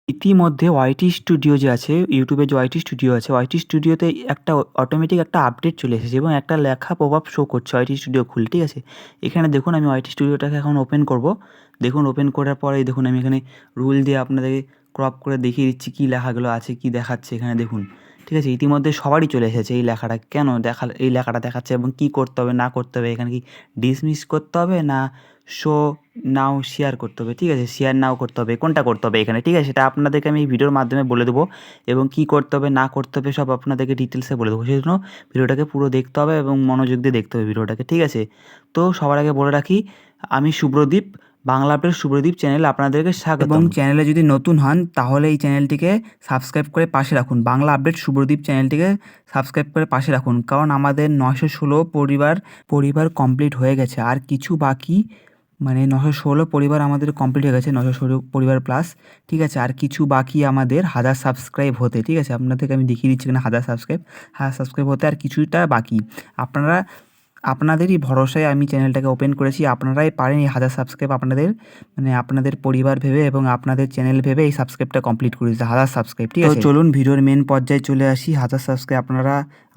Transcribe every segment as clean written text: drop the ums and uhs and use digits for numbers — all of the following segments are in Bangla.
ইতিমধ্যে ওয়াইটি স্টুডিও যে আছে, ইউটিউবে যে ওয়াইটি স্টুডিও আছে, ওয়াইটি স্টুডিওতে একটা অটোমেটিক একটা আপডেট চলে এসেছে এবং একটা লেখা পপআপ শো করছে ওয়াইটি স্টুডিও খুললে, ঠিক আছে? এখানে দেখুন আমি ওয়াইটি স্টুডিওটাকে এখন ওপেন করব। দেখুন ওপেন করার পরে দেখুন আমি এখানে রুল দিয়ে আপনাদেরকে ক্রপ করে দেখিয়ে দিচ্ছি কী লেখাগুলো আছে, কী দেখাচ্ছে এখানে দেখুন। ঠিক আছে? ইতিমধ্যে সবারই চলে এসেছে এই লেখাটা। কেন এই লেখাটা দেখাচ্ছে এবং কী করতে হবে না করতে হবে, এখানে কি ডিসমিস করতে হবে না শো নাও শেয়ার করতে হবে, ঠিক আছে? শেয়ার নাও করতে হবে, কোনটা করতে হবে এখানে, ঠিক আছে? সেটা আপনাদেরকে আমি এই ভিডিওর মাধ্যমে বলে দেবো এবং কী করতে হবে না করতে হবে সব আপনাদেরকে ডিটেলসে বলে দেবো। সেজন্য ভিডিওটাকে পুরো দেখতে হবে এবং মনোযোগ দিয়ে দেখতে হবে ভিডিওটাকে, ঠিক আছে? তো সবার আগে বলে রাখি, আমি শুভ্রদীপ, বাংলা আপডেট শুভ্রদীপ চ্যানেলে আপনাদেরকে স্বাগতম। এবং চ্যানেলে যদি নতুন হন তাহলে এই চ্যানেলটিকে সাবস্ক্রাইব করে পাশে রাখুন। বাংলা আপডেট শুভ্রদীপ চ্যানেলটিকে সাবস্ক্রাইব করে পাশে রাখুন, কারণ আমাদের 916 পরিবার কমপ্লিট হয়ে গেছে, আর কিছু বাকি, মানে 916 পরিবার আমাদের কমপ্লিট হয়ে গেছে, 916 পরিবার প্লাস, ঠিক আছে? আর কিছু বাকি আমাদের 1000 সাবস্ক্রাইব হতে, ঠিক আছে? আপনাদেরকে আমি দেখিয়ে দিচ্ছি এখানে 1000 সাবস্ক্রাইব হতে আর কিছুটা বাকি। আপনাদেরই ভরসায় আমি চ্যানেলটাকে ওপেন করেছি। আপনারাই পারেন এই 1000 সাবস্ক্রাইব আপনাদের পরিবার ভেবে এবং আপনাদের চ্যানেল ভেবে এই সাবস্ক্রাইবটা কমপ্লিট করে দিতে, 1000 সাবস্ক্রাইব, ঠিক আছে? তো চলুন ভিডিওর মেন পর্যায়ে চলে আসি। 1000 সাবস্ক্রাইব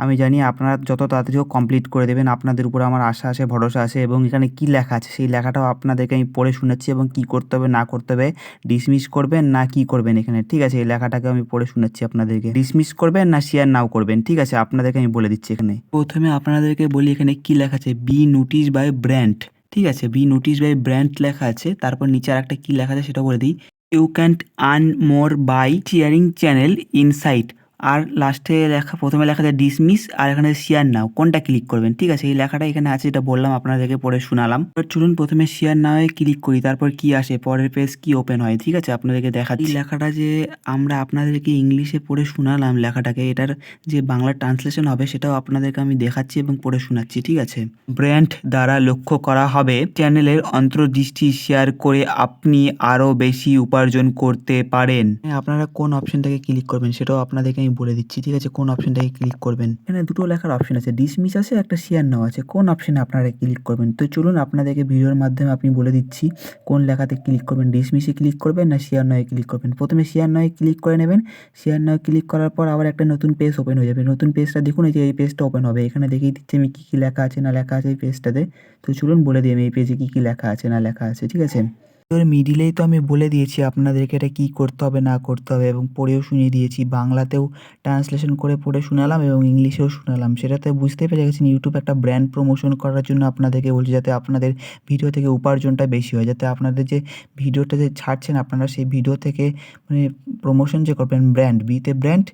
আমি জানি আপনারা যত তাড়াতাড়ি হোক কমপ্লিট করে দেবেন। আপনাদের উপর আমার আশা আছে, ভরসা আছে এবং এখানে কী লেখা আছে সেই লেখাটাও আপনাদেরকে আমি পড়ে শোনাচ্ছি এবং কী করতে হবে না করতে হবে, ডিসমিস করবেন না কী করবেন এখানে, ঠিক আছে? এই লেখাটাকে আমি পড়ে শোনাচ্ছি আপনাদেরকে। ডিসমিস করবেন না শেয়ার নাও করবেন, ঠিক আছে? আপনাদেরকে আমি বলে দিচ্ছি এখানে। প্রথমে আপনাদেরকে বলি এখানে কী লেখা আছে, বি নোটিস বাই ব্র্যান্ড, ঠিক আছে? বি নোটিস বাই ব্র্যান্ড লেখা আছে। তারপর নিচে আর একটা কী লেখা আছে সেটা বলে দিই, you can earn more by sharing channel insight. আর লাস্টে প্রথমে লেখা আছে ডিসমিস আর এখানে শেয়ার নাও, কোনটা ক্লিক করবেন, ঠিক আছে? এই লেখাটা এখানে আছে, এটা বললাম আপনাদেরকে পড়ে শোনালাম। এবার চলুন প্রথমে শেয়ার নাওয়ে ক্লিক করি, তারপর কি আসে, পরের পেজ কি ওপেন হয়, ঠিক আছে? আপনাদেরকে দেখাচ্ছি। এই লেখাটা যে আমরা আপনাদেরকে ইংলিশে পড়ে শোনালাম লেখাটাকে, এটার যে বাংলা ট্রান্সলেশন হবে সেটাও আপনাদেরকে আমি দেখাচ্ছি এবং পড়ে শোনাচ্ছি, ঠিক আছে? ব্র্যান্ড দ্বারা লক্ষ্য করা হবে চ্যানেলের অন্তর্দৃষ্টি শেয়ার করে আপনি আরও বেশি উপার্জন করতে পারেন। আপনারা কোন অপশনটাকে ক্লিক করবেন সেটাও আপনাদেরকে আমি বলে দিচ্ছি, ঠিক আছে? কোন অপশনটাকে ক্লিক করবেন, এখানে দুটো লেখার অপশন আছে, ডিসমিস আছে, একটা শেয়ার নাও আছে। কোন অপশনে আপনারা ক্লিক করবেন? তো চলুন আপনাদেরকে ভিডিওর মাধ্যমে আপনি বলে দিচ্ছি কোন লেখাতে ক্লিক করবেন, ডিসমিসে ক্লিক করবেন না শেয়ার নাওয়ে ক্লিক করবেন। প্রথমে শেয়ার নাওয়ে ক্লিক করে নেবেন। শেয়ার নাও ক্লিক করার পর আবার একটা নতুন পেজ ওপেন হয়ে যাবে। নতুন পেজটা দেখুন, এই যে এই পেজটা ওপেন হবে। এখানে দেখিয়ে দিচ্ছি আমি কী কী লেখা আছে না লেখা আছে এই পেজটাতে। তো চলুন বলে দিই আমি এই পেজে কী কী লেখা আছে না লেখা আছে, ঠিক আছে? এর মিডিলেই তো আমি বলে দিয়েছি আপনাদেরকে এটা কী করতে হবে না করতে হবে এবং পড়েও শুনিয়ে দিয়েছি। বাংলাতেও ট্রান্সলেশন করে পড়ে শোনালাম এবং ইংলিশেও শোনালাম। সেটাতে বুঝতে পেরে গেছেন ইউটিউব একটা ব্র্যান্ড প্রমোশন করার জন্য আপনাদেরকে বলছি, যাতে আপনাদের ভিডিও থেকে উপার্জনটা বেশি হয়, যাতে আপনাদের যে ভিডিওটা যে ছাড়ছেন আপনারা সেই ভিডিও থেকে মানে প্রমোশন যে করবেন, ব্র্যান্ড, বিতে ব্র্যান্ড,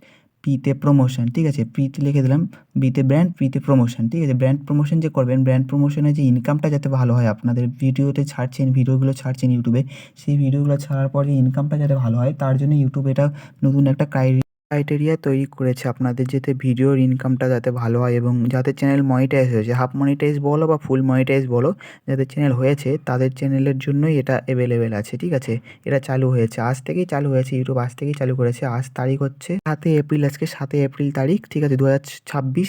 পিতে প্রমোশন, ঠিক আছে? পিতে লিখে দিলাম, বিতে ব্র্যান্ড, পিতে প্রমোশন, ঠিক আছে? ব্র্যান্ড প্রমোশন যে করবেন, ব্র্যান্ড প্রমোশনে যে ইনকামটা যাতে ভালো হয়, আপনাদের ভিডিওগুলো ছাড়ছেন ইউটিউবে, সেই ভিডিওগুলো ছাড়ার পরে ইনকামটা যাতে ভালো হয় তার জন্য ইউটিউব এটা নতুন একটা ক্রাইটেরিয়া তৈরি করেছে আপনাদের, যাতে ভিডিওর ইনকামটা যাতে ভালো হয় এবং যাদের চ্যানেল মনিটাইজ হয়েছে, হাফ মনিটাইজ বলো বা ফুল মনিটাইজ বলো, যাদের চ্যানেল হয়েছে তাদের চ্যানেলের জন্যই এটা অ্যাভেলেবেল আছে, ঠিক আছে? এটা চালু হয়েছে, আজ থেকেই চালু হয়েছে, ইউটিউব আজ থেকেই চালু করেছে। আজ তারিখ হচ্ছে 7 এপ্রিল, আজকে 7 এপ্রিল তারিখ, ঠিক আছে? 2026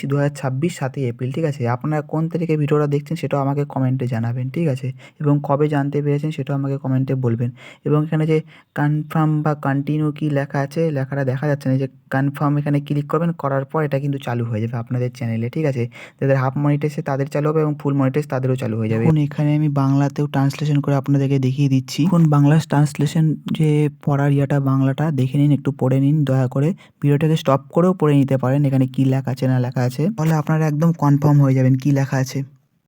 7 এপ্রিল, ঠিক আছে? আপনারা কোন তারিখে ভিডিওটা দেখছেন সেটাও আমাকে কমেন্টে জানাবেন, ঠিক আছে? এবং কবে জানতে পেরেছেন সেটাও আমাকে কমেন্টে বলবেন। এবং এখানে যে কনফার্ম বা কন্টিনিউ কি লেখা আছে, লেখাটা দেখা যাচ্ছে না, যে কনফার্ম এখানে ক্লিক করবেন, করার পর এটা কিন্তু চালু হয়ে যাবে আপনাদের চ্যানেলে, ঠিক আছে? যাদের হাফ মনিটাইজে তাদের চালু হবে এবং ফুল মনিটাইজ তাদেরও চালু হয়ে যাবে। এখন এখানে আমি বাংলাতেও ট্রান্সলেশন করে আপনাদেরকে দেখিয়ে দিচ্ছি। এখন বাংলা ট্রান্সলেশন যে পড়ার বাংলাটা দেখে নিন, একটু পড়ে নিন দয়া করে। ভিডিওটাকে স্টপ করেও পড়ে নিতে পারেন এখানে কী লেখা আছে না লেখা আছে, তাহলে আপনারা একদম কনফার্ম হয়ে যাবেন কী লেখা আছে।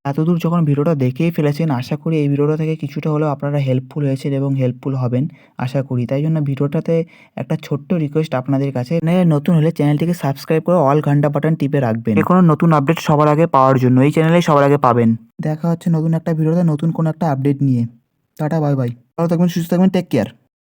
এতদূর যখন ভিডিওটা দেখেই ফেলেছেন, আশা করি এই ভিডিওটা থেকে কিছুটা হলেও আপনারা হেল্পফুল হয়েছেন এবং হেল্পফুল হবেন আশা করি। তাই জন্য ভিডিওটাতে একটা ছোট্ট রিকোয়েস্ট আপনাদের কাছে, নতুন হলে চ্যানেলটিকে সাবস্ক্রাইব করে অল ঘন্টা বাটন টিপে রাখবেন, যে কোনো নতুন আপডেট সবার আগে পাওয়ার জন্য। এই চ্যানেলে সবার আগে পাবেন। দেখা হচ্ছে নতুন একটা ভিডিওতে নতুন কোনো একটা আপডেট নিয়ে। টাটা, বাই বাই, ভালো থাকবেন, সুস্থ থাকবেন, টেক কেয়ার।